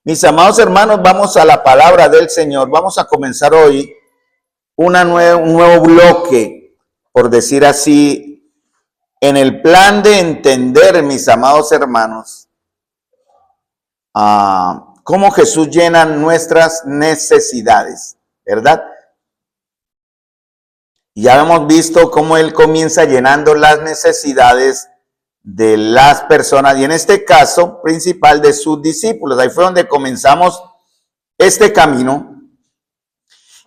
Mis amados hermanos, vamos a la palabra del Señor. Vamos a comenzar hoy un nuevo bloque, por decir así, en el plan de entender, mis amados hermanos, cómo Jesús llena nuestras necesidades, ¿verdad? Ya hemos visto cómo Él comienza llenando las necesidades de las personas, y en este caso principal de sus discípulos. Ahí fue donde comenzamos este camino.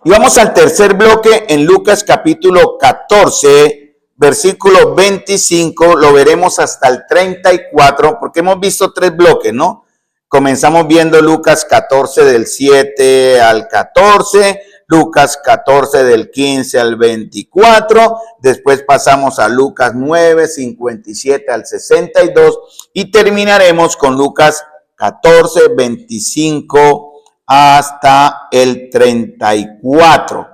Y vamos al tercer bloque en Lucas capítulo 14, versículo 25, lo veremos hasta el 34, porque hemos visto tres bloques, ¿no? Comenzamos viendo Lucas 14 del 7 al 14, Lucas 14 del 15 al 24, después pasamos a Lucas 9, 57 al 62 y terminaremos con Lucas 14, 25 hasta el 34,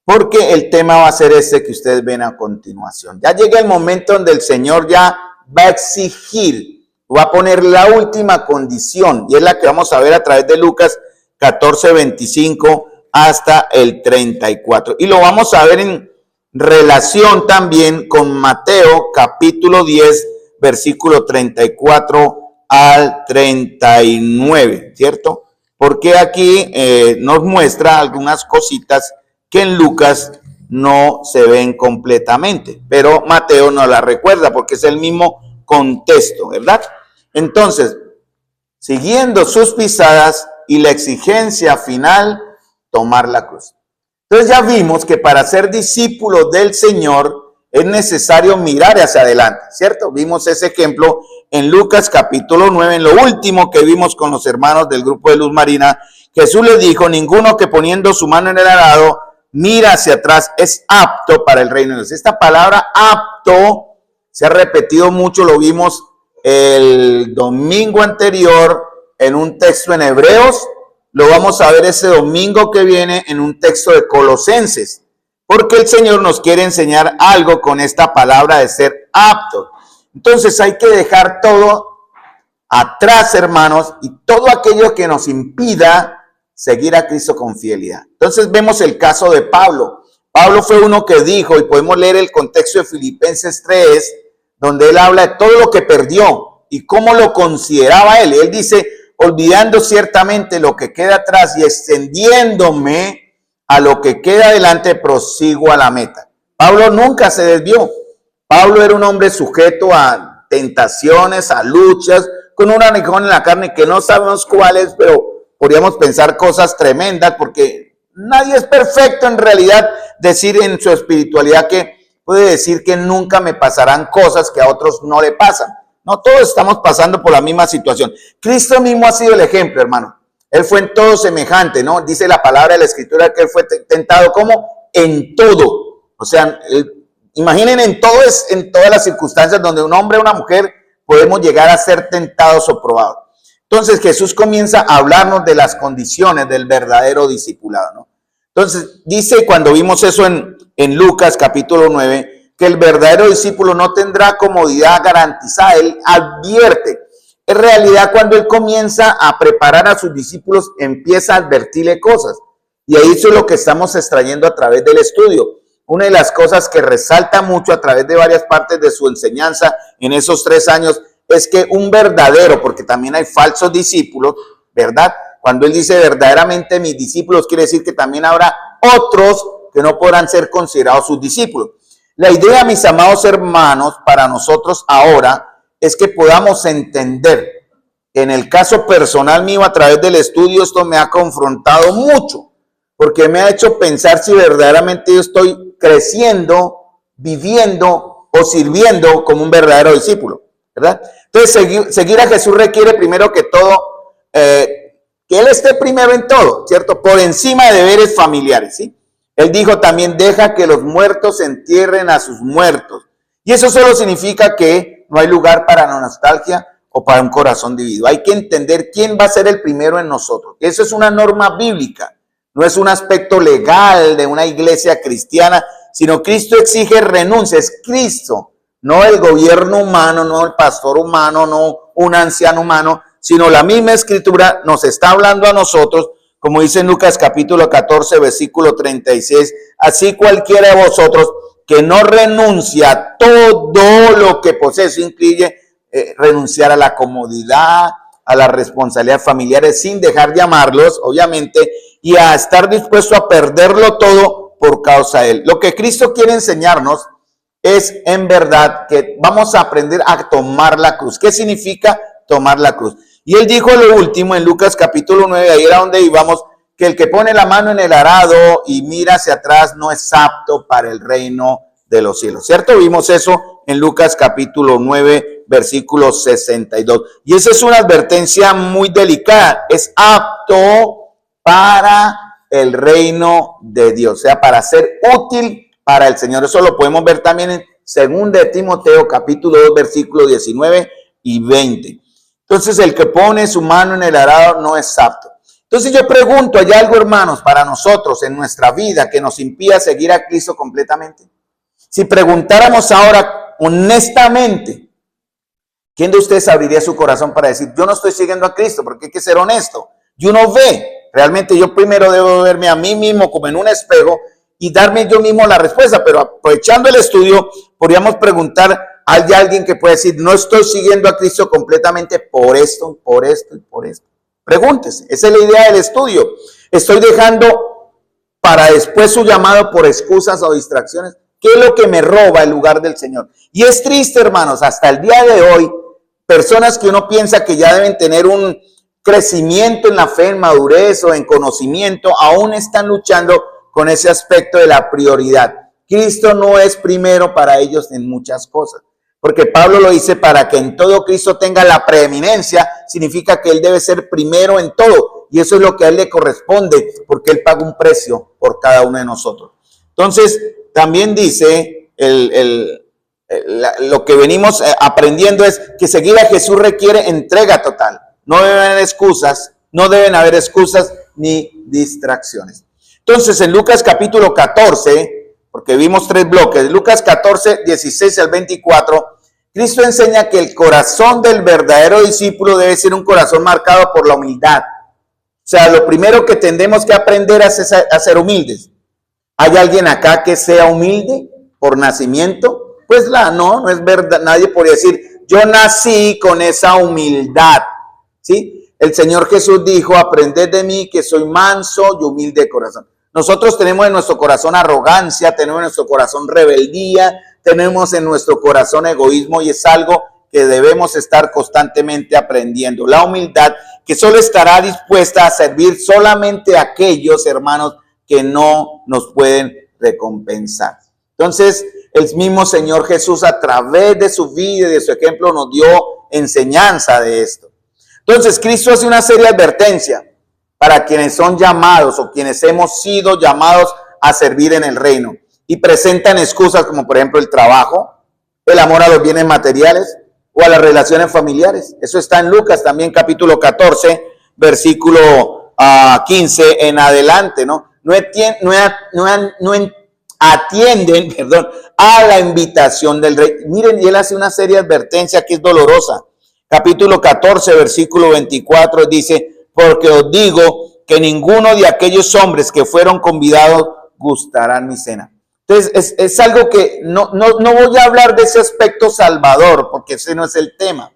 porque el tema va a ser este que ustedes ven a continuación. Ya llega el momento donde el Señor ya va a exigir, va a poner la última condición, y es la que vamos a ver a través de Lucas 14, 25 hasta el 34. Y lo vamos a ver en relación también con Mateo capítulo 10, versículo 34 al 39, ¿cierto? Porque aquí nos muestra algunas cositas que en Lucas no se ven completamente, pero Mateo nos la recuerda porque es el mismo contexto, ¿verdad? Entonces, siguiendo sus pisadas y la exigencia final, tomar la cruz. Entonces ya vimos que para ser discípulos del Señor es necesario mirar hacia adelante, ¿cierto? Vimos ese ejemplo en Lucas capítulo 9, en lo último que vimos con los hermanos del grupo de Luz Marina. Jesús les dijo: ninguno que poniendo su mano en el arado mira hacia atrás es apto para el reino de Dios. Esta palabra apto se ha repetido mucho, lo vimos el domingo anterior en un texto en Hebreos. Lo vamos a ver ese domingo que viene en un texto de Colosenses, porque el Señor nos quiere enseñar algo con esta palabra de ser apto. Entonces hay que dejar todo atrás, hermanos, y todo aquello que nos impida seguir a Cristo con fidelidad. Entonces vemos el caso de Pablo. Pablo fue uno que dijo, y podemos leer el contexto de Filipenses 3, donde él habla de todo lo que perdió y cómo lo consideraba él. Él dice: olvidando ciertamente lo que queda atrás y extendiéndome a lo que queda adelante, prosigo a la meta. Pablo nunca se desvió. Pablo era un hombre sujeto a tentaciones, a luchas, con un aguijón en la carne que no sabemos cuál es, pero podríamos pensar cosas tremendas, porque nadie es perfecto en realidad. Decir en su espiritualidad que puede decir que nunca me pasarán cosas que a otros no le pasan. No, todos estamos pasando por la misma situación. Cristo mismo ha sido el ejemplo, hermano. Él fue en todo semejante, ¿no? Dice la palabra de la Escritura que él fue tentado como en todo. O sea, imaginen en todas las circunstancias donde un hombre o una mujer podemos llegar a ser tentados o probados. Entonces Jesús comienza a hablarnos de las condiciones del verdadero discipulado, ¿no? Entonces dice, cuando vimos eso en Lucas capítulo 9, que el verdadero discípulo no tendrá comodidad garantizada. Él advierte. En realidad, cuando él comienza a preparar a sus discípulos, empieza a advertirle cosas. Y ahí eso es lo que estamos extrayendo a través del estudio. Una de las cosas que resalta mucho a través de varias partes de su enseñanza en esos 3 años es que un verdadero, porque también hay falsos discípulos, ¿verdad? Cuando él dice verdaderamente mis discípulos, quiere decir que también habrá otros que no podrán ser considerados sus discípulos. La idea, mis amados hermanos, para nosotros ahora es que podamos entender. En el caso personal mío, a través del estudio, esto me ha confrontado mucho, porque me ha hecho pensar si verdaderamente yo estoy creciendo, viviendo o sirviendo como un verdadero discípulo, ¿verdad? Entonces, seguir a Jesús requiere primero que todo que Él esté primero en todo, ¿cierto? Por encima de deberes familiares, ¿sí? Él dijo también: deja que los muertos entierren a sus muertos. Y eso solo significa que no hay lugar para la nostalgia o para un corazón dividido. Hay que entender quién va a ser el primero en nosotros. Eso es una norma bíblica, no es un aspecto legal de una iglesia cristiana, sino Cristo exige renuncia. Es Cristo, no el gobierno humano, no el pastor humano, no un anciano humano, sino la misma escritura nos está hablando a nosotros, como dice en Lucas capítulo 14, versículo 36, así cualquiera de vosotros que no renuncia a todo lo que posee, eso incluye renunciar a la comodidad, a las responsabilidades familiares sin dejar de amarlos, obviamente, y a estar dispuesto a perderlo todo por causa de él. Lo que Cristo quiere enseñarnos es en verdad que vamos a aprender a tomar la cruz. ¿Qué significa tomar la cruz? Y él dijo lo último en Lucas capítulo 9, ahí era donde íbamos, que el que pone la mano en el arado y mira hacia atrás no es apto para el reino de los cielos. ¿Cierto? Vimos eso en Lucas capítulo 9, versículo 62. Y esa es una advertencia muy delicada. Es apto para el reino de Dios, o sea, para ser útil para el Señor. Eso lo podemos ver también en 2 de Timoteo capítulo 2, versículos 19 y 20. Entonces, el que pone su mano en el arado no es apto. Entonces yo pregunto, ¿hay algo, hermanos, para nosotros en nuestra vida que nos impida seguir a Cristo completamente? Si preguntáramos ahora honestamente, ¿quién de ustedes abriría su corazón para decir, yo no estoy siguiendo a Cristo? Porque hay que ser honesto. Y uno ve, realmente yo primero debo verme a mí mismo como en un espejo y darme yo mismo la respuesta, pero aprovechando el estudio, podríamos preguntar, ¿hay alguien que puede decir, no estoy siguiendo a Cristo completamente por esto, por esto y por esto? Pregúntese, esa es la idea del estudio. ¿Estoy dejando para después su llamado por excusas o distracciones? ¿Qué es lo que me roba el lugar del Señor? Y es triste, hermanos, hasta el día de hoy, personas que uno piensa que ya deben tener un crecimiento en la fe, en madurez o en conocimiento, aún están luchando con ese aspecto de la prioridad. Cristo no es primero para ellos en muchas cosas. Porque Pablo lo dice, para que en todo Cristo tenga la preeminencia, significa que Él debe ser primero en todo. Y eso es lo que a Él le corresponde, porque Él paga un precio por cada uno de nosotros. Entonces, también dice, lo que venimos aprendiendo es que seguir a Jesús requiere entrega total. No deben haber excusas ni distracciones. Entonces, en Lucas capítulo 14, porque vimos 3 bloques, Lucas 14, 16 al 24, Cristo enseña que el corazón del verdadero discípulo debe ser un corazón marcado por la humildad. O sea, lo primero que tendemos que aprender es a ser humildes. ¿Hay alguien acá que sea humilde por nacimiento? Pues no es verdad. Nadie podría decir, yo nací con esa humildad. ¿Sí? El Señor Jesús dijo, aprended de mí que soy manso y humilde de corazón. Nosotros tenemos en nuestro corazón arrogancia, tenemos en nuestro corazón rebeldía, tenemos en nuestro corazón egoísmo y es algo que debemos estar constantemente aprendiendo. La humildad que solo estará dispuesta a servir solamente a aquellos hermanos que no nos pueden recompensar. Entonces, el mismo Señor Jesús a través de su vida y de su ejemplo nos dio enseñanza de esto. Entonces, Cristo hace una seria advertencia para quienes son llamados o quienes hemos sido llamados a servir en el reino. Y presentan excusas como por ejemplo el trabajo, el amor a los bienes materiales o a las relaciones familiares. Eso está en Lucas también capítulo 14, versículo 15 en adelante, ¿no? No atienden a la invitación del rey. Miren, y él hace una seria advertencia que es dolorosa. Capítulo 14, versículo 24 dice, porque os digo que ninguno de aquellos hombres que fueron convidados gustarán mi cena. Entonces, es algo que no voy a hablar de ese aspecto salvador, porque ese no es el tema.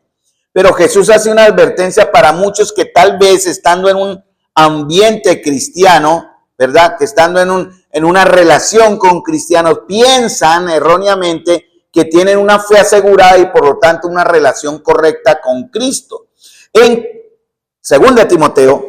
Pero Jesús hace una advertencia para muchos que tal vez estando en un ambiente cristiano, ¿verdad? Que estando en una relación con cristianos, piensan erróneamente que tienen una fe asegurada y por lo tanto una relación correcta con Cristo. En 2 de Timoteo,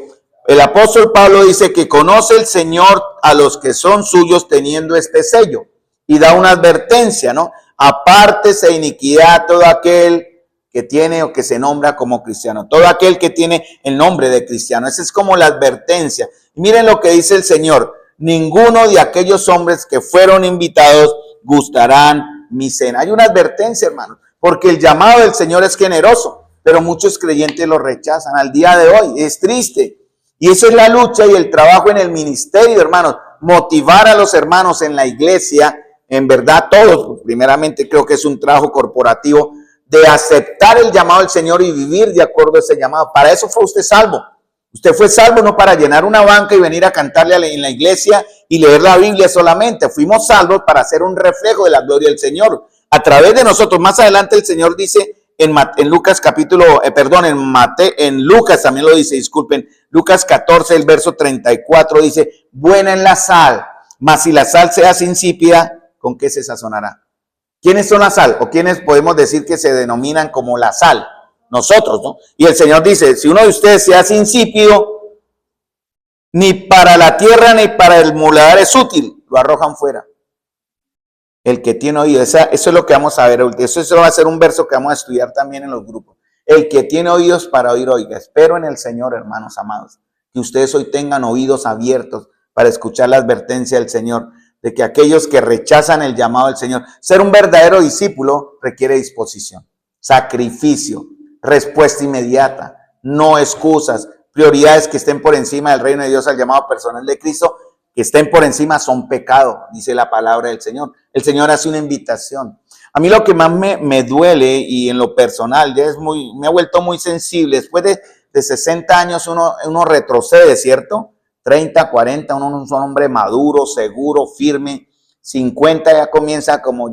el apóstol Pablo dice que conoce el Señor a los que son suyos teniendo este sello y da una advertencia, ¿no? Apártese de iniquidad todo aquel que tiene o que se nombra como cristiano, todo aquel que tiene el nombre de cristiano. Esa es como la advertencia. Y miren lo que dice el Señor, ninguno de aquellos hombres que fueron invitados gustarán mi cena. Hay una advertencia, hermano, porque el llamado del Señor es generoso, pero muchos creyentes lo rechazan al día de hoy. Es triste. Y esa es la lucha y el trabajo en el ministerio, hermanos. Motivar a los hermanos en la iglesia, en verdad todos, primeramente creo que es un trabajo corporativo, de aceptar el llamado del Señor y vivir de acuerdo a ese llamado. Para eso fue usted salvo. Usted fue salvo no para llenar una banca y venir a cantarle en la iglesia y leer la Biblia solamente. Fuimos salvos para ser un reflejo de la gloria del Señor. A través de nosotros, más adelante el Señor dice en Lucas capítulo, en Lucas también lo dice, disculpen, Lucas 14, el verso 34 dice, buena es la sal, mas si la sal se hace insípida, ¿con qué se sazonará? ¿Quiénes son la sal? ¿O quiénes podemos decir que se denominan como la sal? Nosotros, ¿no? Y el Señor dice, si uno de ustedes se hace insípido, ni para la tierra ni para el muladar es útil, lo arrojan fuera. El que tiene oído, eso es lo que vamos a ver, eso va a ser un verso que vamos a estudiar también en los grupos. El que tiene oídos para oír, oiga. Espero en el Señor, hermanos amados, que ustedes hoy tengan oídos abiertos para escuchar la advertencia del Señor, de que aquellos que rechazan el llamado del Señor, ser un verdadero discípulo requiere disposición, sacrificio, respuesta inmediata, no excusas, prioridades que estén por encima del reino de Dios al llamado personal de Cristo, que estén por encima son pecado, dice la palabra del Señor. El Señor hace una invitación. A mí lo que más me duele y en lo personal ya me ha vuelto muy sensible. Después de 60 años uno retrocede, ¿cierto? 30, 40, uno es un hombre maduro, seguro, firme. 50 ya comienza como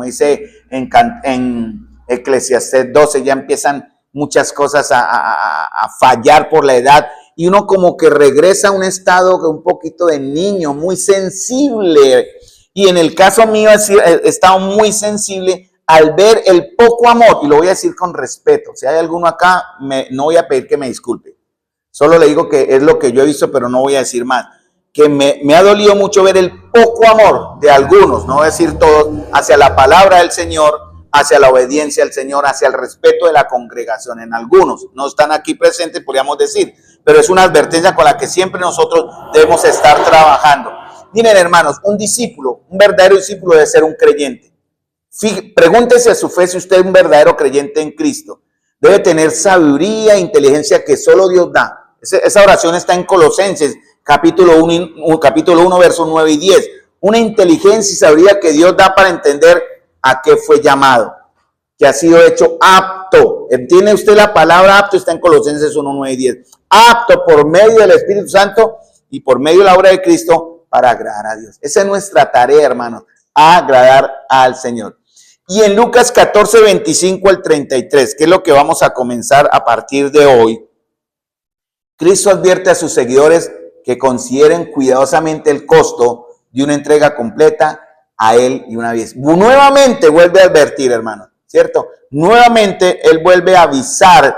dice en Eclesiastés 12, ya empiezan muchas cosas a fallar por la edad. Y uno como que regresa a un estado un poquito de niño, muy sensible. Y en el caso mío he estado muy sensible al ver el poco amor, y lo voy a decir con respeto. Si hay alguno acá, no voy a pedir que me disculpe. Solo le digo que es lo que yo he visto, pero no voy a decir más. Que me ha dolido mucho ver el poco amor de algunos, no voy a decir todos, hacia la palabra del Señor, hacia la obediencia al Señor, hacia el respeto de la congregación. En algunos no están aquí presentes, podríamos decir, pero es una advertencia con la que siempre nosotros debemos estar trabajando. Miren, hermanos, un verdadero discípulo debe ser un creyente. Pregúntese a su fe si usted es un verdadero creyente en Cristo. Debe tener sabiduría e inteligencia que solo Dios da. Esa oración está en Colosenses, capítulo 1, versos 9 y 10. Una inteligencia y sabiduría que Dios da para entender a qué fue llamado, que ha sido hecho apto. ¿Entiende usted la palabra apto? Está en Colosenses 1, 9 y 10. Apto por medio del Espíritu Santo y por medio de la obra de Cristo para agradar a Dios. Esa es nuestra tarea, hermanos, agradar al Señor. Y en Lucas 14, 25 al 33, que es lo que vamos a comenzar a partir de hoy, Cristo advierte a sus seguidores que consideren cuidadosamente el costo de una entrega completa a Él y una vez. Nuevamente vuelve a advertir, hermanos, ¿cierto? Nuevamente Él vuelve a avisar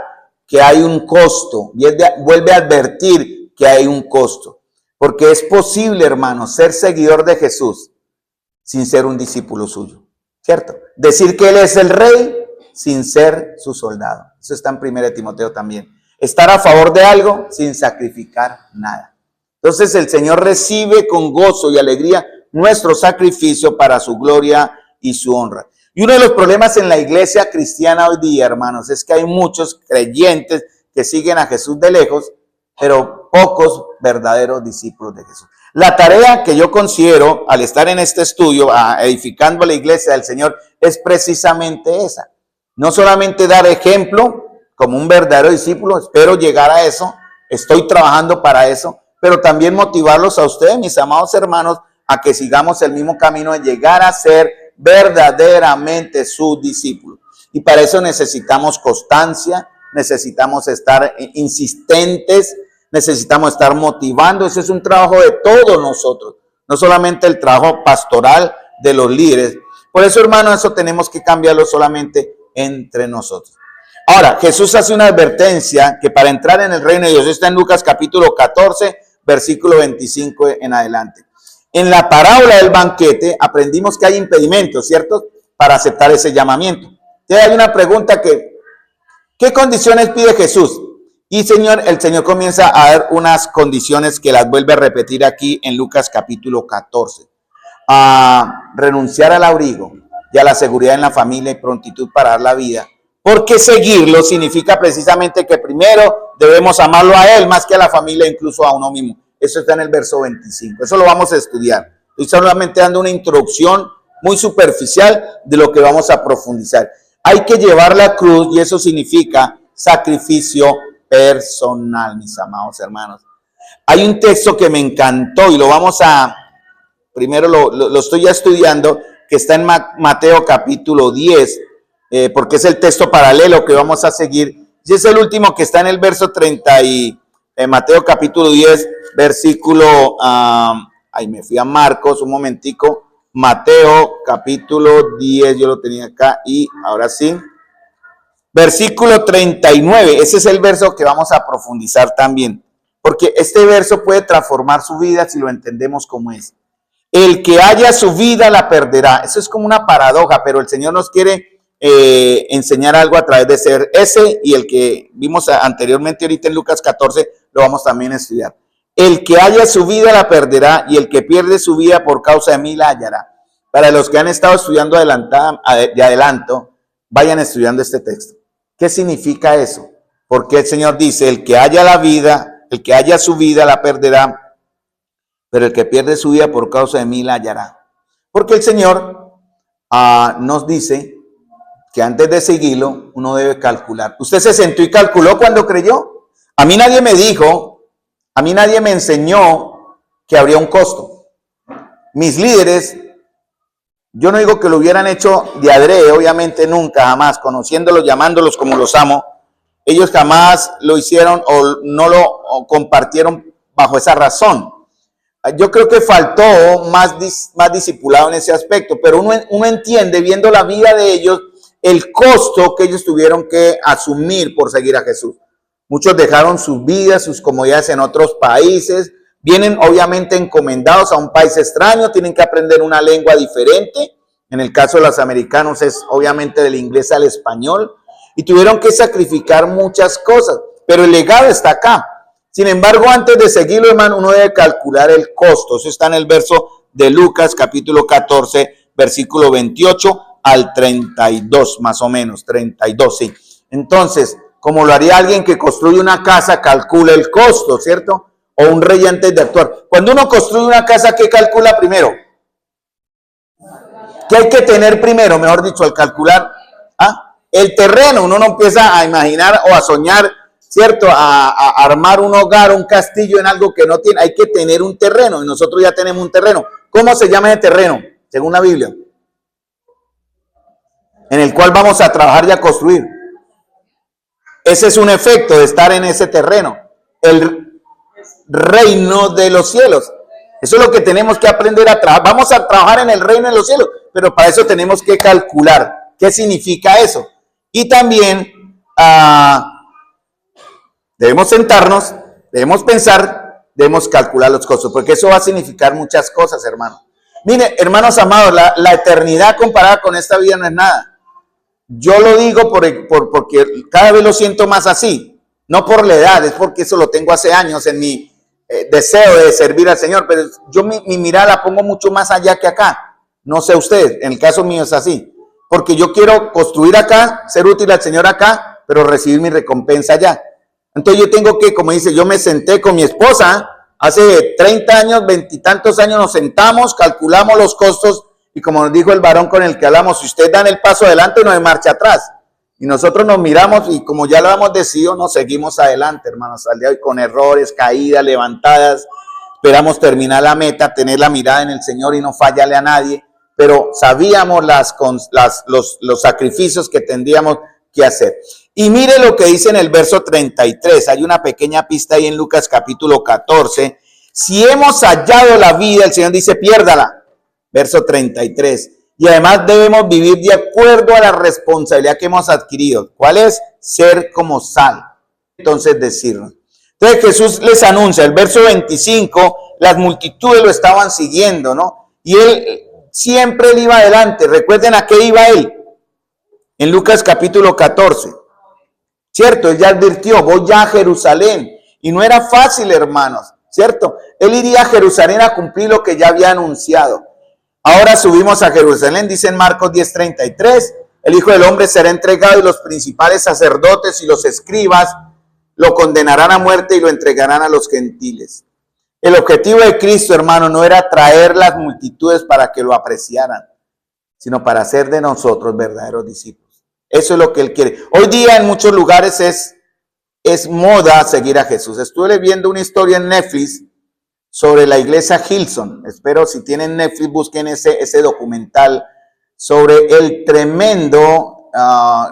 que hay un costo, vuelve a advertir que hay un costo. Porque es posible, hermanos, ser seguidor de Jesús sin ser un discípulo suyo, ¿cierto? Decir que Él es el rey sin ser su soldado. Eso está en 1 Timoteo también. Estar a favor de algo sin sacrificar nada. Entonces el Señor recibe con gozo y alegría nuestro sacrificio para su gloria y su honra. Y uno de los problemas en la iglesia cristiana hoy día, hermanos, es que hay muchos creyentes que siguen a Jesús de lejos, pero pocos verdaderos discípulos de Jesús. La tarea que yo considero al estar en este estudio, edificando la iglesia del Señor, es precisamente esa. No solamente dar ejemplo como un verdadero discípulo, espero llegar a eso, estoy trabajando para eso, pero también motivarlos a ustedes, mis amados hermanos, a que sigamos el mismo camino de llegar a ser verdaderamente sus discípulos. Y para eso necesitamos constancia, necesitamos estar insistentes, necesitamos estar motivando. Eso es un trabajo de todos nosotros, no solamente el trabajo pastoral de los líderes. Por eso, hermanos, eso tenemos que cambiarlo solamente entre nosotros. Ahora, Jesús hace una advertencia que para entrar en el reino de Dios, está en Lucas capítulo 14, versículo 25 en adelante. En la parábola del banquete aprendimos que hay impedimentos, ¿cierto?, para aceptar ese llamamiento. Entonces hay una pregunta ¿qué condiciones pide Jesús? Y el Señor comienza a dar unas condiciones que las vuelve a repetir aquí en Lucas capítulo 14. A renunciar al abrigo y a la seguridad en la familia y prontitud para dar la vida. Porque seguirlo significa precisamente que primero debemos amarlo a Él más que a la familia, incluso a uno mismo. Eso está en el verso 25. Eso lo vamos a estudiar. Estoy solamente dando una introducción muy superficial de lo que vamos a profundizar. Hay que llevar la cruz y eso significa sacrificio personal, mis amados hermanos. Hay un texto que me encantó y lo vamos a, primero lo estoy ya estudiando, que está en Mateo capítulo 10, porque es el texto paralelo que vamos a seguir. Y es el último que está en el verso 30 y Mateo capítulo 10, versículo, ahí me fui a Marcos, un momentico. Mateo capítulo 10, yo lo tenía acá y ahora sí. Versículo 39, ese es el verso que vamos a profundizar también, porque este verso puede transformar su vida si lo entendemos como es. El que haya su vida la perderá. Eso es como una paradoja, pero el Señor nos quiere enseñar algo a través de ser ese y el que vimos anteriormente ahorita en Lucas 14, lo vamos también a estudiar. El que haya su vida la perderá y el que pierde su vida por causa de mí la hallará. Para los que han estado estudiando de adelanto, vayan estudiando este texto. ¿Qué significa eso? Porque el Señor dice, el que haya la vida, el que haya su vida la perderá, pero el que pierde su vida por causa de mí la hallará. Porque el Señor nos dice que antes de seguirlo, uno debe calcular. ¿Usted se sentó y calculó cuando creyó? A mí nadie me dijo, a mí nadie me enseñó que habría un costo. Mis líderes, yo no digo que lo hubieran hecho de adrede, obviamente nunca, jamás, conociéndolos, llamándolos como los amo. Ellos jamás lo hicieron o no lo compartieron bajo esa razón. Yo creo que faltó más discipulado en ese aspecto, pero uno entiende, viendo la vida de ellos, el costo que ellos tuvieron que asumir por seguir a Jesús. Muchos dejaron sus vidas, sus comodidades en otros países, vienen obviamente encomendados a un país extraño, tienen que aprender una lengua diferente. En el caso de los americanos es obviamente del inglés al español. Y tuvieron que sacrificar muchas cosas, pero el legado está acá. Sin embargo, antes de seguirlo, hermano, uno debe calcular el costo. Eso está en el verso de Lucas, capítulo 14, versículo 28 al 32, más o menos, 32, sí. Entonces, como lo haría alguien que construye una casa, calcula el costo, ¿cierto? O un rey antes de actuar. Cuando uno construye una casa, ¿qué calcula primero? ¿Qué hay que tener primero, mejor dicho, al calcular? El terreno. Uno no empieza a imaginar o a soñar, ¿cierto? A armar un hogar, un castillo en algo que no tiene. Hay que tener un terreno y nosotros ya tenemos un terreno. ¿Cómo se llama ese terreno? Según la Biblia. En el cual vamos a trabajar y a construir. Ese es un efecto de estar en ese terreno. El reino de los cielos. Eso es lo que tenemos que aprender a trabajar. Vamos a trabajar en el reino de los cielos, pero para eso tenemos que calcular qué significa eso. Y también debemos sentarnos, debemos pensar, debemos calcular los costos, porque eso va a significar muchas cosas, hermano. Mire, hermanos amados, la eternidad comparada con esta vida no es nada. Yo lo digo porque cada vez lo siento más así, no por la edad, es porque eso lo tengo hace años en mi deseo de servir al Señor, pero yo mi mirada la pongo mucho más allá que acá. No sé usted, en el caso mío es así, porque yo quiero construir acá, ser útil al Señor acá, pero recibir mi recompensa allá. Entonces yo tengo que, como dice, yo me senté con mi esposa, hace 30 años, 20 y tantos años nos sentamos, calculamos los costos, y como nos dijo el varón con el que hablamos, si ustedes dan el paso adelante, no hay marcha atrás. Y nosotros nos miramos y como ya lo hemos decidido, nos seguimos adelante, hermanos, al día de hoy con errores, caídas, levantadas. Esperamos terminar la meta, tener la mirada en el Señor y no fallarle a nadie, pero sabíamos los sacrificios que tendríamos que hacer. Y mire lo que dice en el verso 33, hay una pequeña pista ahí en Lucas capítulo 14. Si hemos hallado la vida, el Señor dice, piérdala. Verso 33. Y además debemos vivir de acuerdo a la responsabilidad que hemos adquirido. ¿Cuál es? Ser como sal. Entonces decirlo. Entonces Jesús les anuncia, el verso 25, las multitudes lo estaban siguiendo, ¿no? Y él siempre él iba adelante. Recuerden a qué iba él. En Lucas capítulo 14. ¿Cierto? Él ya advirtió, voy ya a Jerusalén. Y no era fácil, hermanos, ¿cierto? Él iría a Jerusalén a cumplir lo que ya había anunciado. Ahora subimos a Jerusalén, dice en Marcos 10:33, el Hijo del Hombre será entregado y los principales sacerdotes y los escribas lo condenarán a muerte y lo entregarán a los gentiles. El objetivo de Cristo, hermano, no era traer las multitudes para que lo apreciaran, sino para hacer de nosotros verdaderos discípulos. Eso es lo que Él quiere. Hoy día en muchos lugares es moda seguir a Jesús. Estuve viendo una historia en Netflix sobre la iglesia Hillsong. Espero si tienen Netflix busquen ese documental sobre el tremendo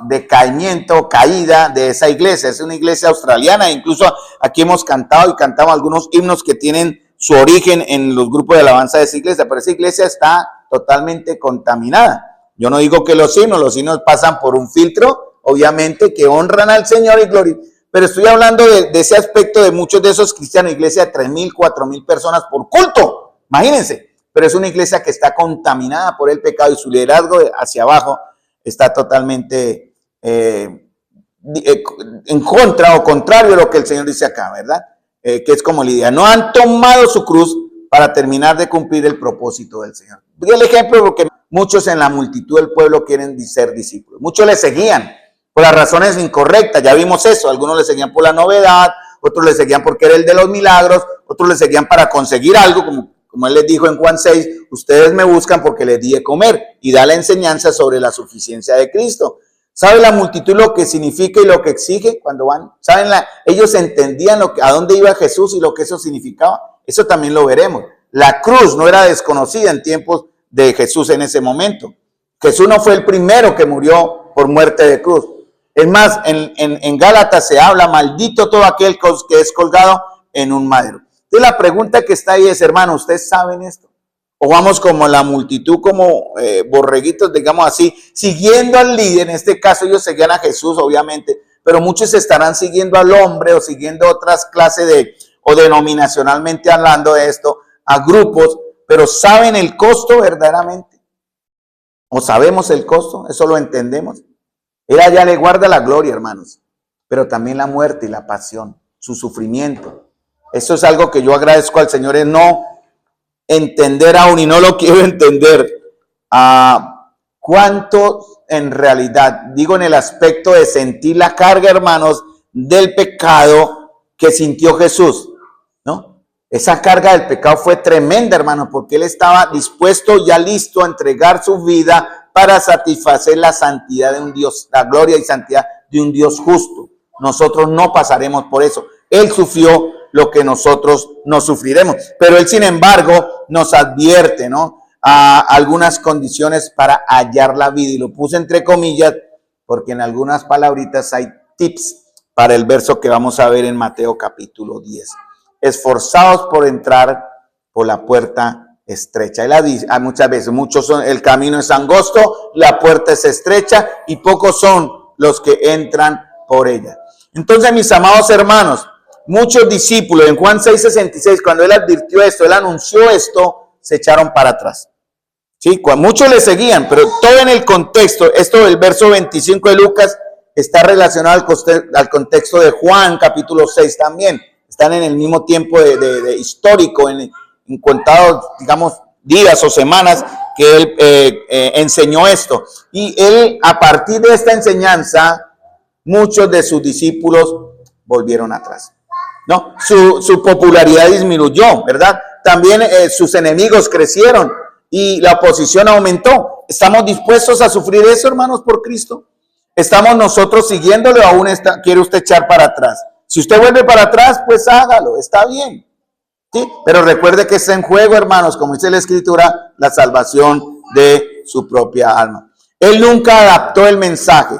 decaimiento, caída de esa iglesia. Es una iglesia australiana, incluso aquí hemos cantado y cantamos algunos himnos que tienen su origen en los grupos de alabanza de esa iglesia, pero esa iglesia está totalmente contaminada. Yo no digo que los himnos pasan por un filtro, obviamente, que honran al Señor y gloria, pero estoy hablando de ese aspecto de muchos de esos cristianos, iglesia de 3,000, 4,000 personas por culto, imagínense, pero es una iglesia que está contaminada por el pecado y su liderazgo hacia abajo está totalmente en contra o contrario de lo que el Señor dice acá, ¿verdad? Que es como Lidia, no han tomado su cruz para terminar de cumplir el propósito del Señor. Doy el ejemplo porque muchos en la multitud del pueblo quieren ser discípulos. Muchos le seguían por las razones incorrectas, ya vimos eso. Algunos le seguían por la novedad, otros le seguían porque era el de los milagros, otros le seguían para conseguir algo, como Él les dijo en Juan 6, ustedes me buscan porque les di de comer, y da la enseñanza sobre la suficiencia de Cristo. ¿Sabe la multitud lo que significa y lo que exige cuando van? ¿Saben? Ellos entendían a dónde iba Jesús y lo que eso significaba. Eso también lo veremos. La cruz no era desconocida en tiempos de Jesús en ese momento. Jesús no fue el primero que murió por muerte de cruz. Es más, en Gálatas se habla, maldito todo aquel que es colgado en un madero. Entonces la pregunta que está ahí es, hermano, ¿ustedes saben esto? O vamos como la multitud, como borreguitos, digamos así, siguiendo al líder. En este caso ellos seguían a Jesús, obviamente, pero muchos estarán siguiendo al hombre o siguiendo otras clases o denominacionalmente hablando de esto, a grupos, pero ¿saben el costo verdaderamente? ¿O sabemos el costo? ¿Eso lo entendemos? Él allá le guarda la gloria, hermanos, pero también la muerte y la pasión, su sufrimiento. Eso es algo que yo agradezco al Señor, es no entender aún, y no lo quiero entender, cuánto en realidad, digo en el aspecto de sentir la carga, hermanos, del pecado que sintió Jesús, ¿no? Esa carga del pecado fue tremenda, hermanos, porque Él estaba dispuesto, ya listo a entregar su vida para satisfacer la santidad de un Dios, la gloria y santidad de un Dios justo. Nosotros no pasaremos por eso. Él sufrió lo que nosotros no sufriremos. Pero Él, sin embargo, nos advierte, ¿no? A algunas condiciones para hallar la vida. Y lo puse entre comillas porque en algunas palabritas hay tips para el verso que vamos a ver en Mateo capítulo 10. Esforzados por entrar por la puerta estrecha. Él dice muchas veces, el camino es angosto, la puerta es estrecha y pocos son los que entran por ella. Entonces, mis amados hermanos, muchos discípulos en Juan 6:66, cuando Él advirtió esto, Él anunció esto, se echaron para atrás. Sí, muchos le seguían, pero todo en el contexto, esto del verso 25 de Lucas está relacionado al contexto de Juan capítulo 6 también. Están en el mismo tiempo de histórico, en contados, digamos, días o semanas que Él enseñó esto. Y Él, a partir de esta enseñanza, muchos de sus discípulos volvieron atrás, ¿no? Su popularidad disminuyó, ¿verdad? También sus enemigos crecieron y la oposición aumentó. ¿Estamos dispuestos a sufrir eso, hermanos, por Cristo? ¿Estamos nosotros siguiéndole o aún quiere usted echar para atrás? Si usted vuelve para atrás, pues hágalo, está bien. ¿Sí? Pero recuerde que está en juego, hermanos, como dice la Escritura, la salvación de su propia alma. Él nunca adaptó el mensaje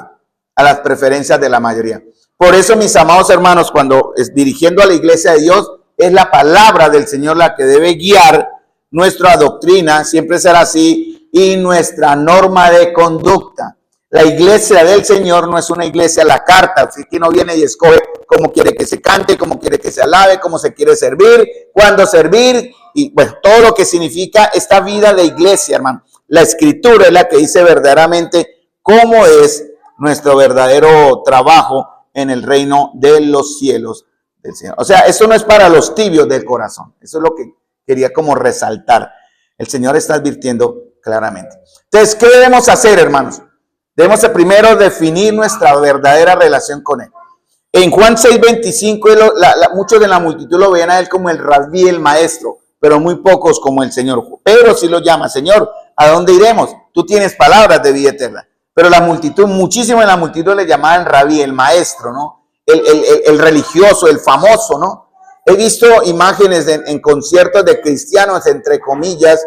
a las preferencias de la mayoría. Por eso, mis amados hermanos, cuando dirigiendo a la iglesia de Dios, es la palabra del Señor la que debe guiar nuestra doctrina, siempre será así, y nuestra norma de conducta. La iglesia del Señor no es una iglesia a la carta, así que no viene y escoge cómo quiere que se cante, cómo quiere que se alabe, cómo se quiere servir, cuándo servir, y bueno, todo lo que significa esta vida de iglesia, hermano. La Escritura es la que dice verdaderamente cómo es nuestro verdadero trabajo en el reino de los cielos del Señor. O sea, eso no es para los tibios del corazón. Eso es lo que quería como resaltar. El Señor está advirtiendo claramente. Entonces, ¿qué debemos hacer, hermanos? Debemos primero definir nuestra verdadera relación con Él. En Juan 6:25, muchos de la multitud lo veían a Él como el rabí, el maestro, pero muy pocos como el Señor. Pedro sí lo llama, Señor, ¿a dónde iremos? Tú tienes palabras de vida eterna. pero la multitud, muchísimo en la multitud le llamaban rabí, el maestro, ¿no? El religioso, el famoso, ¿no? He visto imágenes en conciertos de cristianos, entre comillas,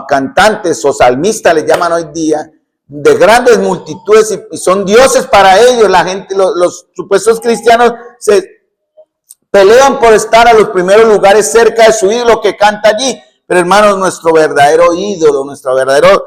cantantes o salmistas les llaman hoy día, de grandes multitudes, y son dioses para ellos. La gente, los supuestos cristianos se pelean por estar a los primeros lugares cerca de su ídolo que canta allí. Pero hermanos, nuestro verdadero ídolo, nuestro verdadero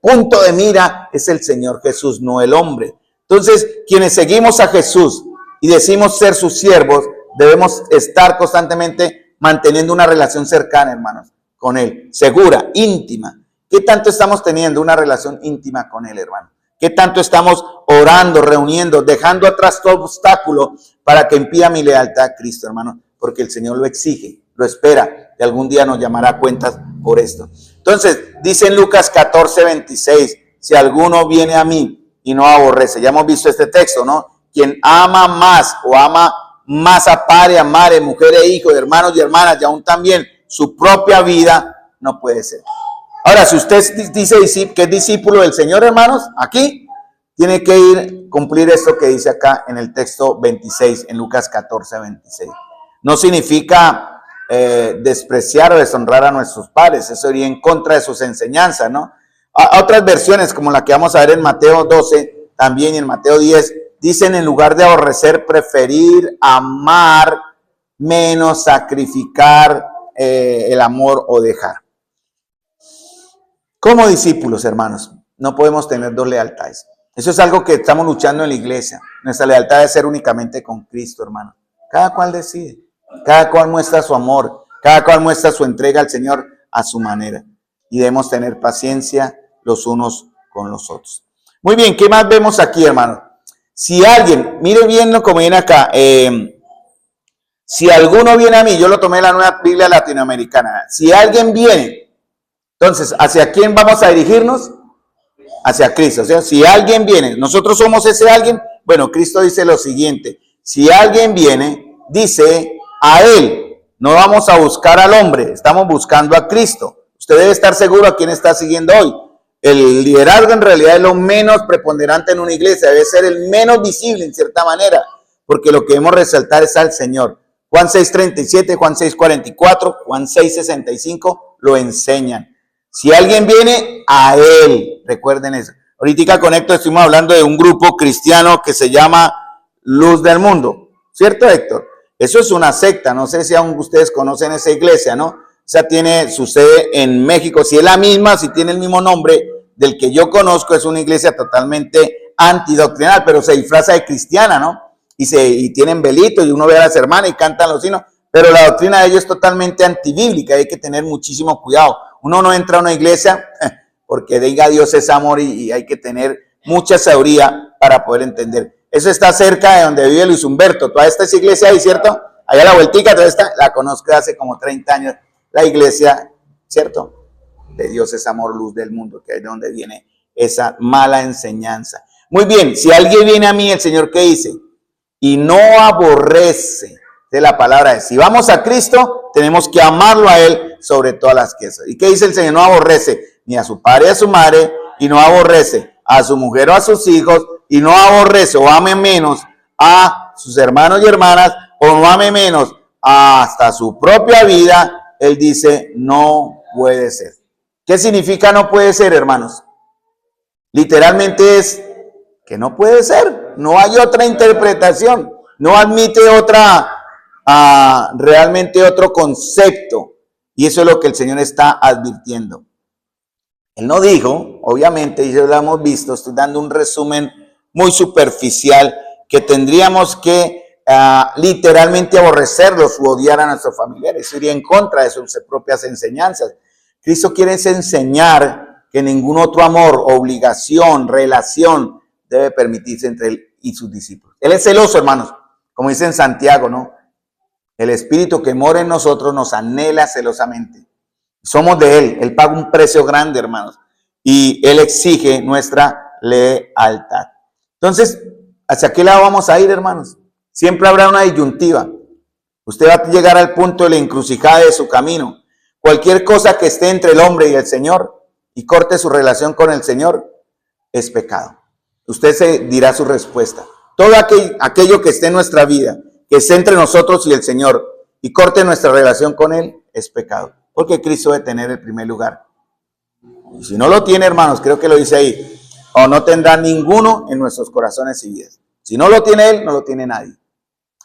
punto de mira es el Señor Jesús, no el hombre. Entonces, quienes seguimos a Jesús y decimos ser sus siervos, debemos estar constantemente manteniendo una relación cercana, hermanos, con Él, segura, íntima. ¿Qué tanto estamos teniendo una relación íntima con Él, hermano? ¿Qué tanto estamos orando, reuniendo, dejando atrás todo obstáculo para que impida mi lealtad a Cristo, hermano? Porque el Señor lo exige, lo espera, y algún día nos llamará a cuentas por esto. Entonces, dice en Lucas 14:26, si alguno viene a mí y no aborrece. Ya hemos visto este texto, ¿no? Quien ama más o ama más a padre, a madre, mujer e hijo, hermanos y hermanas, y aún también su propia vida, no puede ser. Ahora, si usted dice que es discípulo del Señor, hermanos, aquí tiene que cumplir esto que dice acá en el texto 26, en Lucas 14:26. No significa despreciar o deshonrar a nuestros padres, eso iría en contra de sus enseñanzas, ¿no? Otras versiones, como la que vamos a ver en Mateo 12, también y en Mateo 10, dicen en lugar de aborrecer, preferir amar menos sacrificar el amor o dejar. Como discípulos, hermanos, no podemos tener dos lealtades. Eso es algo que estamos luchando en la iglesia. Nuestra lealtad debe ser únicamente con Cristo, hermano. Cada cual decide, cada cual muestra su amor, cada cual muestra su entrega al Señor a su manera. Y debemos tener paciencia los unos con los otros. Muy bien, ¿qué más vemos aquí, hermano? Si alguien, mire bien lo como viene acá, si alguno viene a mí, yo lo tomé en la Nueva Biblia Latinoamericana, si alguien viene, entonces, ¿hacia quién vamos a dirigirnos? Hacia Cristo. O sea, si alguien viene, nosotros somos ese alguien. Bueno, Cristo dice lo siguiente, si alguien viene, dice a Él, no vamos a buscar al hombre, estamos buscando a Cristo. Usted debe estar seguro a quién está siguiendo hoy. El liderazgo en realidad es lo menos preponderante en una iglesia, debe ser el menos visible en cierta manera, porque lo que debemos resaltar es al Señor. Juan 6:37, Juan 6:44, Juan 6:65 lo enseñan. Si alguien viene, a Él. Recuerden eso. Ahorita con Héctor estuvimos hablando de un grupo cristiano que se llama Luz del Mundo. ¿Cierto, Héctor? Eso es una secta. No sé si aún ustedes conocen esa iglesia, ¿no? O sea, tiene su sede en México. Si es la misma, si tiene el mismo nombre del que yo conozco, es una iglesia totalmente antidoctrinal, pero se disfraza de cristiana, ¿no? Y tienen velitos y uno ve a las hermanas y cantan los himnos. Pero la doctrina de ellos es totalmente antibíblica. Hay que tener muchísimo cuidado. Uno no entra a una iglesia porque diga Dios es amor y hay que tener mucha sabiduría para poder entender. Eso está cerca de donde vive Luis Humberto. Toda esta es iglesia ahí, ¿cierto? Allá a la vueltica, toda esta la conozco hace como 30 años. La iglesia, ¿cierto? De Dios es amor, luz del mundo, que es de donde viene esa mala enseñanza. Muy bien, si alguien viene a mí, el Señor, ¿qué dice? Y no aborrece. De la palabra es, si vamos a Cristo, tenemos que amarlo a Él sobre todas las cosas. ¿Y qué dice el Señor? No aborrece ni a su padre ni a su madre, y no aborrece a su mujer o a sus hijos, y no aborrece o ame menos a sus hermanos y hermanas, o no ame menos hasta su propia vida. Él dice, no puede ser. ¿Qué significa no puede ser, hermanos? Literalmente es que no puede ser. No hay otra interpretación. No admite realmente otro concepto. Y eso es lo que el Señor está advirtiendo. Él no dijo, obviamente, y ya lo hemos visto, estoy dando un resumen muy superficial, que tendríamos que literalmente aborrecerlos u odiar a nuestros familiares. Eso iría en contra de sus propias enseñanzas. Cristo quiere enseñar que ningún otro amor, obligación, relación debe permitirse entre Él y sus discípulos. Él es celoso, hermanos, como dice en Santiago, ¿no? El Espíritu que mora en nosotros nos anhela celosamente. Somos de Él. Él paga un precio grande, hermanos. Y Él exige nuestra lealtad. Entonces, ¿hacia qué lado vamos a ir, hermanos? Siempre habrá una disyuntiva. Usted va a llegar al punto de la encrucijada de su camino. Cualquier cosa que esté entre el hombre y el Señor y corte su relación con el Señor, es pecado. Usted se dirá su respuesta. Todo aquello que esté en nuestra vida, que esté entre nosotros y el Señor, y corte nuestra relación con Él, es pecado. Porque Cristo debe tener el primer lugar. Y si no lo tiene, hermanos, creo que lo dice ahí, o no tendrá ninguno en nuestros corazones y vidas. Si no lo tiene Él, no lo tiene nadie.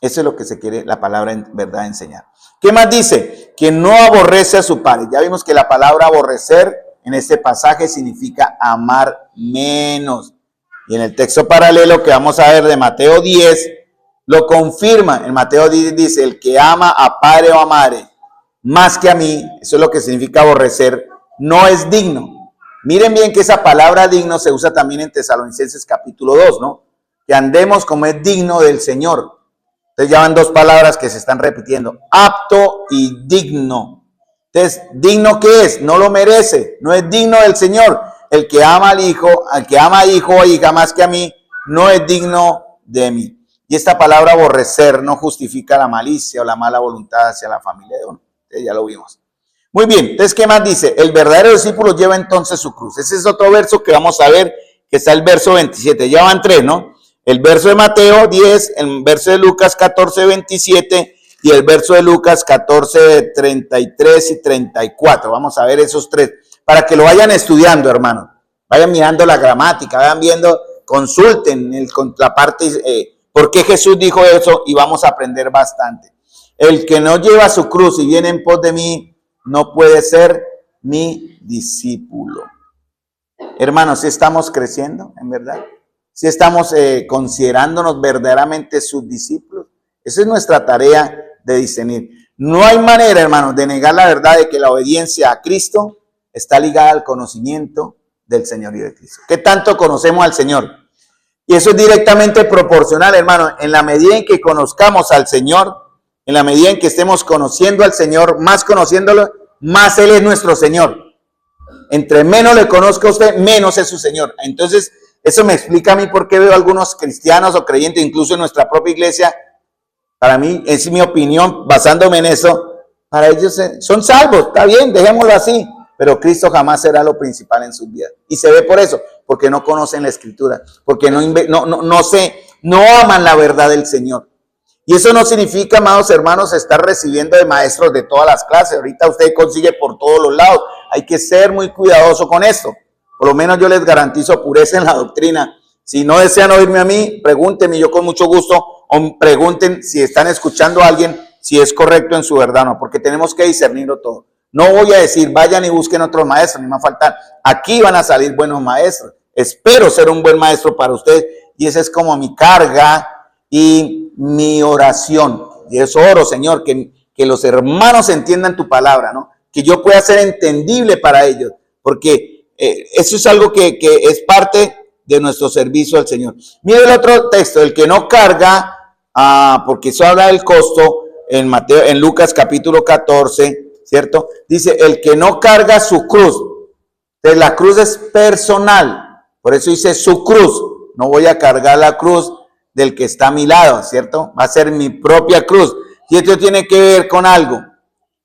Eso es lo que se quiere la palabra en verdad enseñar. ¿Qué más dice? Que no aborrece a su padre. Ya vimos que la palabra aborrecer en este pasaje significa amar menos. Y en el texto paralelo que vamos a ver de Mateo 10, lo confirma. En Mateo 10 dice, el que ama a padre o a madre más que a mí, eso es lo que significa aborrecer, no es digno. Miren bien que esa palabra digno se usa también en Tesalonicenses capítulo 2, ¿no? Que andemos como es digno del Señor. Entonces ya van dos palabras que se están repitiendo, apto y digno. Entonces, ¿digno qué es? No lo merece, no es digno del Señor. El que ama al hijo o hija más que a mí, no es digno de mí. Y esta palabra aborrecer no justifica la malicia o la mala voluntad hacia la familia de uno. Entonces, ya lo vimos. Muy bien, entonces, ¿qué más dice? El verdadero discípulo lleva entonces su cruz. Ese es otro verso que vamos a ver, que está el verso 27. Ya van tres, ¿no? El verso de Mateo 10, el verso de Lucas 14, 27 y el verso de Lucas 14, 33 y 34. Vamos a ver esos tres, para que lo vayan estudiando, hermano. Vayan mirando la gramática, vayan viendo, consulten la parte, por qué Jesús dijo eso y vamos a aprender bastante. El que no lleva su cruz y viene en pos de mí, no puede ser mi discípulo. Hermanos, ¿sí estamos creciendo, en verdad? ¿Sí estamos considerándonos verdaderamente sus discípulos? Esa es nuestra tarea de discernir. No hay manera, hermanos, de negar la verdad de que la obediencia a Cristo está ligada al conocimiento del Señor y de Cristo. ¿Qué tanto conocemos al Señor? Y eso es directamente proporcional, hermano. En la medida en que conozcamos al Señor, en la medida en que estemos conociendo al Señor, más conociéndolo, más Él es nuestro Señor. Entre menos le conozca a usted, menos es su Señor. Entonces, eso me explica a mí por qué veo a algunos cristianos o creyentes, incluso en nuestra propia iglesia. Para mí, es mi opinión, basándome en eso, para ellos son salvos, está bien, dejémoslo así. Pero Cristo jamás será lo principal en sus vidas. Y se ve por eso, porque no conocen la Escritura, porque no aman la verdad del Señor. Y eso no significa, amados hermanos, estar recibiendo de maestros de todas las clases. Ahorita usted consigue por todos los lados. Hay que ser muy cuidadoso con esto. Por lo menos yo les garantizo pureza en la doctrina. Si no desean oírme a mí, pregúntenme, yo con mucho gusto, o pregunten si están escuchando a alguien, si es correcto en su verdad o no, porque tenemos que discernirlo todo. No voy a decir, vayan y busquen otros maestros, ni me va a faltar. Aquí van a salir buenos maestros. Espero ser un buen maestro para ustedes, y esa es como mi carga y mi oración. Y eso oro, Señor, que los hermanos entiendan tu palabra, ¿no? Que yo pueda ser entendible para ellos, porque eso es algo que es parte de nuestro servicio al Señor. Mire el otro texto, el que no carga, porque eso habla del costo, en Lucas capítulo 14, ¿cierto? Dice, el que no carga su cruz. Entonces la cruz es personal, por eso dice su cruz. No voy a cargar la cruz del que está a mi lado, ¿cierto? Va a ser mi propia cruz. Y esto tiene que ver con algo.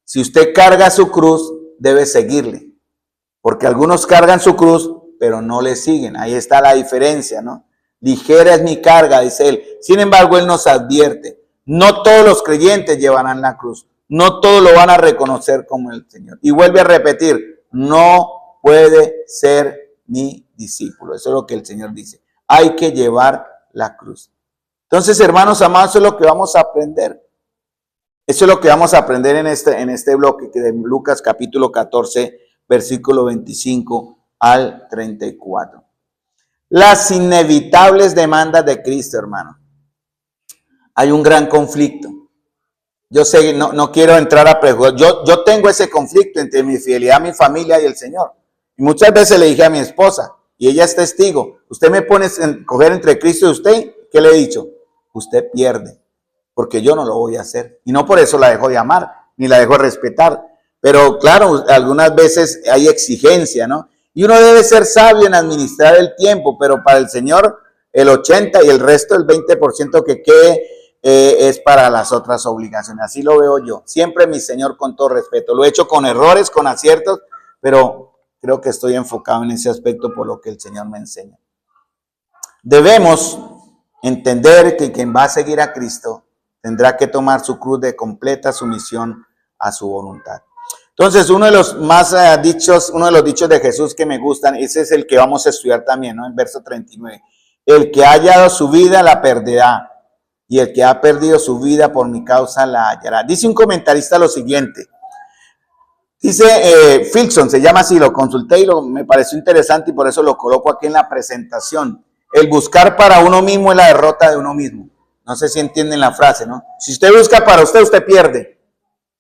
Si usted carga su cruz, debe seguirle. Porque algunos cargan su cruz, pero no le siguen. Ahí está la diferencia, ¿no? Ligera es mi carga, dice él. Sin embargo, él nos advierte. No todos los creyentes llevarán la cruz. No todos lo van a reconocer como el Señor. Y vuelve a repetir, no puede ser mi discípulo. Eso es lo que el Señor dice. Hay que llevar la cruz. Entonces, hermanos amados, eso es lo que vamos a aprender. Eso es lo que vamos a aprender en este bloque de Lucas capítulo 14, versículo 25 al 34. Las inevitables demandas de Cristo, hermano. Hay un gran conflicto. Yo sé, no quiero entrar a prejuicios. Yo tengo ese conflicto entre mi fidelidad a mi familia y el Señor. Y muchas veces le dije a mi esposa, y ella es testigo, usted me pone a coger entre Cristo y usted, ¿qué le he dicho? Usted pierde, porque yo no lo voy a hacer. Y no por eso la dejo de amar, ni la dejo de respetar. Pero claro, algunas veces hay exigencia, ¿no? Y uno debe ser sabio en administrar el tiempo, pero para el Señor el 80% y el resto, el 20% que quede, es para las otras obligaciones. Así lo veo yo. Siempre mi Señor, con todo respeto. Lo he hecho con errores, con aciertos, pero creo que estoy enfocado en ese aspecto por lo que el Señor me enseña. Debemos entender que quien va a seguir a Cristo tendrá que tomar su cruz de completa sumisión a su voluntad. Entonces, uno de los dichos de Jesús que me gustan, ese es el que vamos a estudiar también, ¿no? En verso 39. El que ha hallado su vida la perderá, y el que ha perdido su vida por mi causa la hallará. Dice un comentarista lo siguiente. Dice Filson, se llama así, lo consulté y me pareció interesante y por eso lo coloco aquí en la presentación. El buscar para uno mismo es la derrota de uno mismo. No sé si entienden la frase, ¿no? Si usted busca para usted, usted pierde.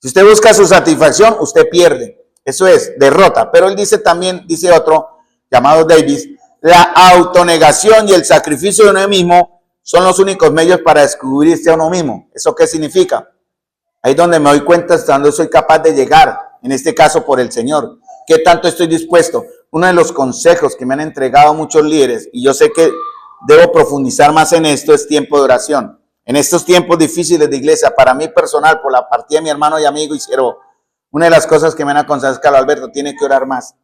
Si usted busca su satisfacción, usted pierde. Eso es derrota. Pero él dice también, dice otro, llamado Davis, la autonegación y el sacrificio de uno mismo son los únicos medios para descubrirse a uno mismo. ¿Eso qué significa? Ahí es donde me doy cuenta hasta dónde soy capaz de llegar, en este caso por el Señor. ¿Qué tanto estoy dispuesto? Uno de los consejos que me han entregado muchos líderes, y yo sé que debo profundizar más en esto, es tiempo de oración. En estos tiempos difíciles de iglesia, para mí personal, por la partida de mi hermano y amigo y siervo, una de las cosas que me han aconsejado es que Alberto tiene que orar más.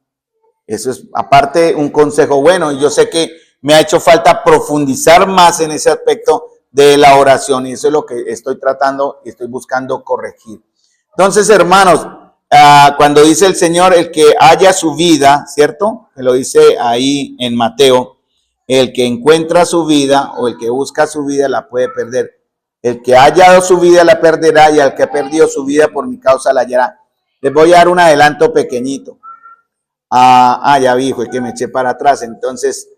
Eso es aparte un consejo bueno, y yo sé que me ha hecho falta profundizar más en ese aspecto de la oración, y eso es lo que estoy tratando y estoy buscando corregir. Entonces, hermanos, cuando dice el Señor, el que haya su vida, ¿cierto? Que lo dice ahí en Mateo, el que encuentra su vida o el que busca su vida la puede perder. El que ha hallado su vida la perderá, y al que ha perdido su vida por mi causa la hallará. Les voy a dar un adelanto pequeñito. Ya vi, fue que me eché para atrás. Entonces,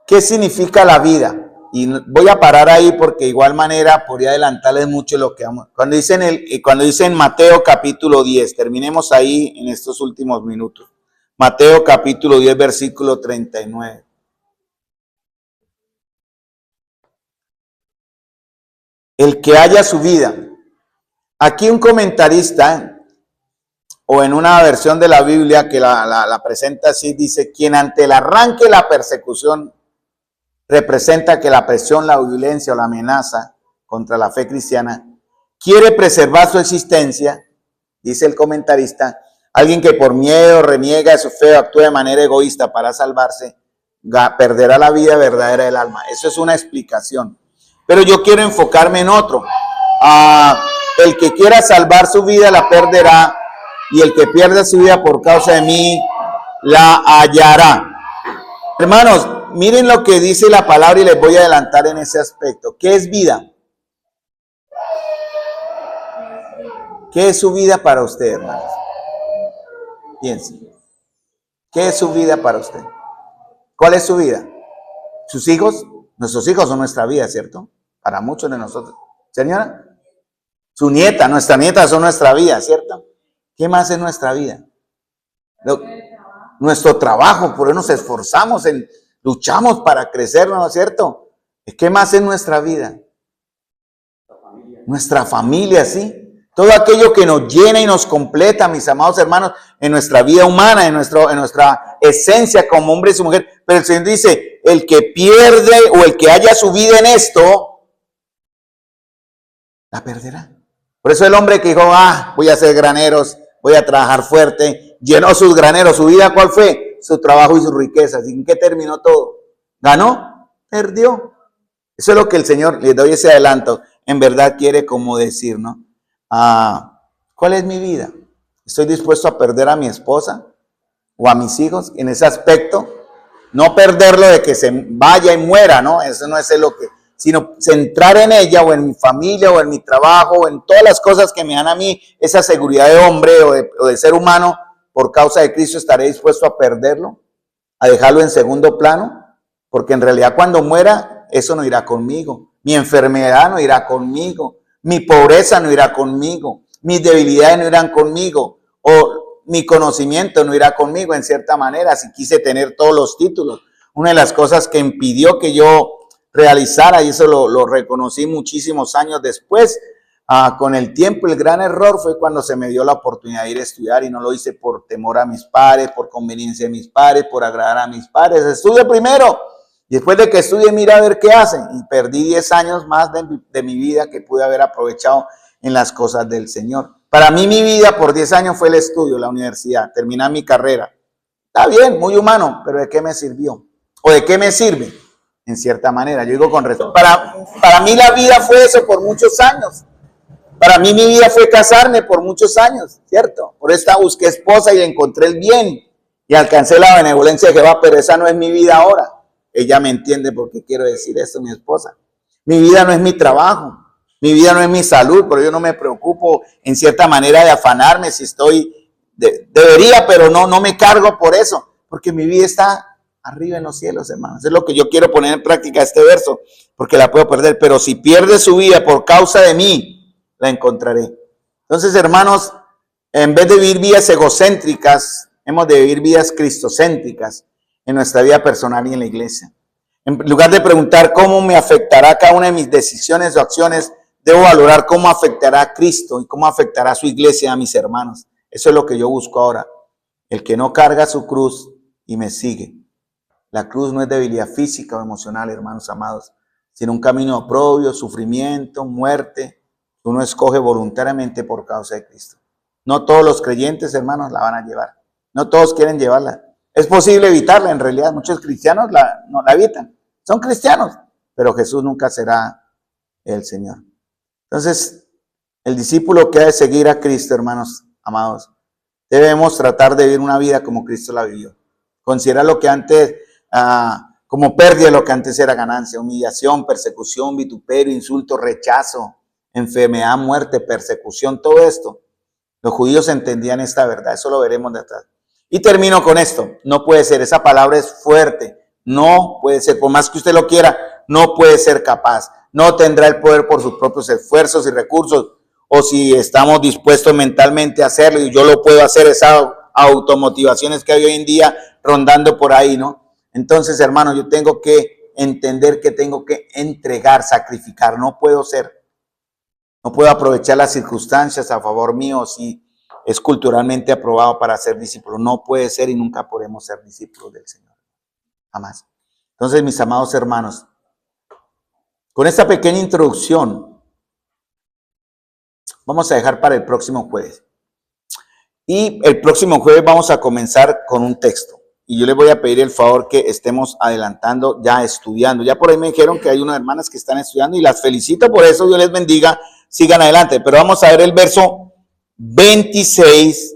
¿qué significa la vida? Y voy a parar ahí porque de igual manera podría adelantarles mucho lo que vamos. Cuando dice en Mateo capítulo 10, terminemos ahí en estos últimos minutos. Mateo capítulo 10, versículo 39. El que haya su vida. Aquí un comentarista, o en una versión de la Biblia que la presenta así, dice, quien ante el arranque de la persecución representa que la presión, la violencia o la amenaza contra la fe cristiana quiere preservar su existencia, dice el comentarista, alguien que por miedo reniega de su fe o actúa de manera egoísta para salvarse, perderá la vida verdadera del alma. Eso es una explicación. Pero yo quiero enfocarme en otro. El que quiera salvar su vida la perderá, y el que pierda su vida por causa de mí la hallará. Hermanos, miren lo que dice la palabra y les voy a adelantar en ese aspecto. ¿Qué es vida? ¿Qué es su vida para usted, hermanos? Piensen. ¿Qué es su vida para usted? ¿Cuál es su vida? ¿Sus hijos? Nuestros hijos son nuestra vida, ¿cierto? Para muchos de nosotros. Señora, su nieta, nuestra nieta son nuestra vida, ¿cierto? ¿Qué más es nuestra vida? Nuestro trabajo, por eso nos esforzamos, luchamos para crecer, ¿no es cierto? ¿Qué más es nuestra vida? Nuestra familia, ¿sí? Todo aquello que nos llena y nos completa, mis amados hermanos, en nuestra vida humana, en nuestra esencia como hombres y mujeres. Pero el Señor dice, el que pierde o el que haya su vida en esto, la perderá. Por eso el hombre que dijo, voy a hacer graneros, voy a trabajar fuerte, llenó sus graneros. ¿Su vida cuál fue? Su trabajo y sus riquezas. ¿Y en qué terminó todo? ¿Ganó? Perdió. Eso es lo que el Señor, les doy ese adelanto, en verdad quiere como decir, ¿no? ¿Cuál es mi vida? ¿Estoy dispuesto a perder a mi esposa o a mis hijos en ese aspecto? No perderlo de que se vaya y muera, ¿no? Eso no es lo que, sino centrar en ella o en mi familia o en mi trabajo o en todas las cosas que me dan a mí esa seguridad de hombre o de ser humano. Por causa de Cristo, ¿estaré dispuesto a perderlo? ¿A dejarlo en segundo plano? Porque en realidad cuando muera, eso no irá conmigo. Mi enfermedad no irá conmigo. Mi pobreza no irá conmigo. Mis debilidades no irán conmigo. O mi conocimiento no irá conmigo en cierta manera. Si quise tener todos los títulos. Una de las cosas que impidió que yo realizara, y eso lo reconocí muchísimos años después, con el tiempo, el gran error fue cuando se me dio la oportunidad de ir a estudiar, y no lo hice por temor a mis padres, por conveniencia de mis padres, por agradar a mis padres. Estudio primero, y después de que estudie, mira a ver qué hacen. Y perdí 10 años más de mi vida que pude haber aprovechado en las cosas del Señor. Para mí, mi vida por 10 años fue el estudio, la universidad, terminar mi carrera. Está bien, muy humano, pero ¿de qué me sirvió? ¿O de qué me sirve? En cierta manera, yo digo con respeto. Para mí la vida fue eso por muchos años. Para mí mi vida fue casarme por muchos años, ¿cierto? Por esta busqué esposa y encontré el bien y alcancé la benevolencia de Jehová, pero esa no es mi vida ahora. Ella me entiende por qué quiero decir esto, mi esposa. Mi vida no es mi trabajo, mi vida no es mi salud, pero yo no me preocupo en cierta manera de afanarme si estoy, debería, pero no me cargo por eso, porque mi vida está arriba en los cielos, hermanos. Es lo que yo quiero poner en práctica este verso, porque la puedo perder, pero si pierde su vida por causa de mí, la encontraré. Entonces, hermanos, en vez de vivir vidas egocéntricas, hemos de vivir vidas cristocéntricas en nuestra vida personal y en la iglesia. En lugar de preguntar cómo me afectará cada una de mis decisiones o acciones, debo valorar cómo afectará a Cristo y cómo afectará a su iglesia, a mis hermanos. Eso es lo que yo busco ahora. El que no carga su cruz y me sigue. La cruz no es debilidad física o emocional, hermanos amados, sino un camino de oprobio, sufrimiento, muerte, que uno escoge voluntariamente por causa de Cristo. No todos los creyentes, hermanos, la van a llevar. No todos quieren llevarla. Es posible evitarla, en realidad. Muchos cristianos no la evitan. Son cristianos, pero Jesús nunca será el Señor. Entonces, el discípulo que ha de seguir a Cristo, hermanos amados, debemos tratar de vivir una vida como Cristo la vivió. Considera lo que antes, como pérdida, lo que antes era ganancia, humillación, persecución, vituperio, insulto, rechazo, enfermedad, muerte, persecución, todo esto. Los judíos entendían esta verdad, eso lo veremos detrás. Y termino con esto, no puede ser, esa palabra es fuerte, no puede ser, por más que usted lo quiera, no puede ser capaz, no tendrá el poder por sus propios esfuerzos y recursos, o si estamos dispuestos mentalmente a hacerlo, y yo lo puedo hacer, esas automotivaciones que hay hoy en día rondando por ahí, ¿no? Entonces, hermano, yo tengo que entender que tengo que entregar, sacrificar, no puedo ser. No puedo aprovechar las circunstancias a favor mío si es culturalmente aprobado para ser discípulo. No puede ser y nunca podemos ser discípulos del Señor. Jamás. Entonces, mis amados hermanos, con esta pequeña introducción, vamos a dejar para el próximo jueves. Y el próximo jueves vamos a comenzar con un texto. Y yo les voy a pedir el favor que estemos adelantando, ya estudiando. Ya por ahí me dijeron que hay unas hermanas que están estudiando y las felicito por eso. Dios les bendiga. Sigan adelante, pero vamos a ver el verso 26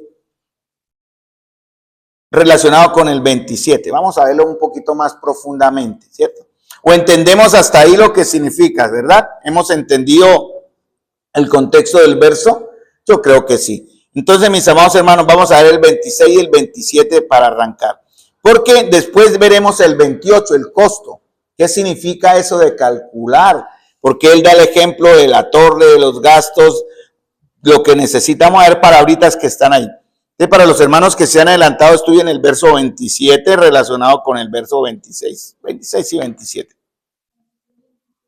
relacionado con el 27. Vamos a verlo un poquito más profundamente, ¿cierto? O entendemos hasta ahí lo que significa, ¿verdad? ¿Hemos entendido el contexto del verso? Yo creo que sí. Entonces, mis amados hermanos, vamos a ver el 26 y el 27 para arrancar. Porque después veremos el 28, el costo. ¿Qué significa eso de calcular? Porque él da el ejemplo de la torre, de los gastos, lo que necesitamos ver palabritas que están ahí. Entonces, para los hermanos que se han adelantado, estudien el verso 27 relacionado con el verso 26. 26 y 27.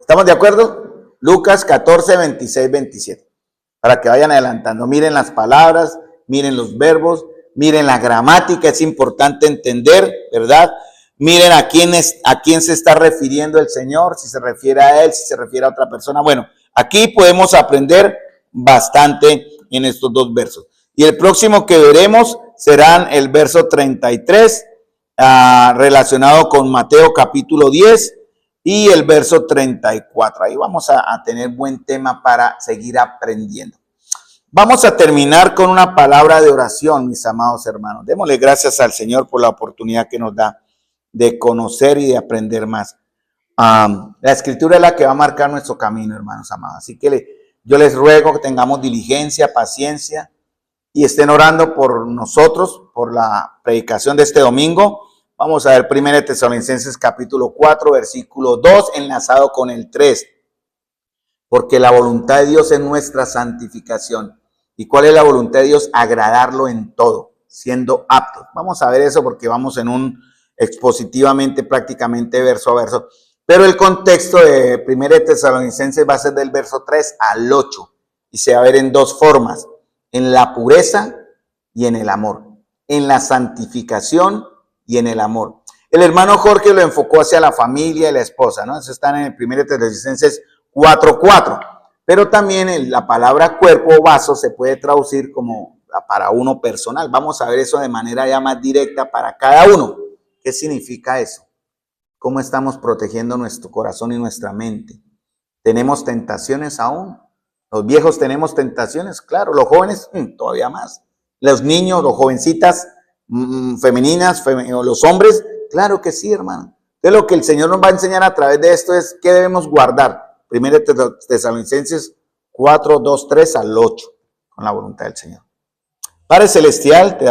¿Estamos de acuerdo? Lucas 14, 26, 27. Para que vayan adelantando. Miren las palabras, miren los verbos, miren la gramática, es importante entender, ¿verdad? Miren a quién se está refiriendo el Señor, si se refiere a Él, si se refiere a otra persona. Bueno, aquí podemos aprender bastante en estos dos versos. Y el próximo que veremos será el verso 33, relacionado con Mateo capítulo 10 y el verso 34. Ahí vamos a tener buen tema para seguir aprendiendo. Vamos a terminar con una palabra de oración, mis amados hermanos. Démosle gracias al Señor por la oportunidad que nos da de conocer y de aprender más. La escritura es la que va a marcar nuestro camino, hermanos amados. Así que yo les ruego que tengamos diligencia, paciencia y estén orando por nosotros, por la predicación de este domingo. Vamos a ver 1 Tesalonicenses capítulo 4, versículo 2, enlazado con el 3. Porque la voluntad de Dios es nuestra santificación. ¿Y cuál es la voluntad de Dios? Agradarlo en todo, siendo aptos. Vamos a ver eso porque vamos en un expositivamente, prácticamente verso a verso. Pero el contexto de 1 Tesalonicenses va a ser del verso 3 al 8 y se va a ver en dos formas, en la pureza y en el amor, en la santificación y en el amor. El hermano Jorge lo enfocó hacia la familia y la esposa, ¿no? Eso está en el 1 Tesalonicenses 4:4, pero también en la palabra cuerpo o vaso se puede traducir como para uno personal. Vamos a ver eso de manera ya más directa para cada uno. ¿Qué significa eso? ¿Cómo estamos protegiendo nuestro corazón y nuestra mente? ¿Tenemos tentaciones aún? Los viejos tenemos tentaciones, claro. Los jóvenes, todavía más. Los niños, los jovencitas femeninas, o los hombres, claro que sí, hermano. Entonces lo que el Señor nos va a enseñar a través de esto es qué debemos guardar. 1 Tesalonicenses 4, 2, 3 al 8, con la voluntad del Señor. Padre Celestial, te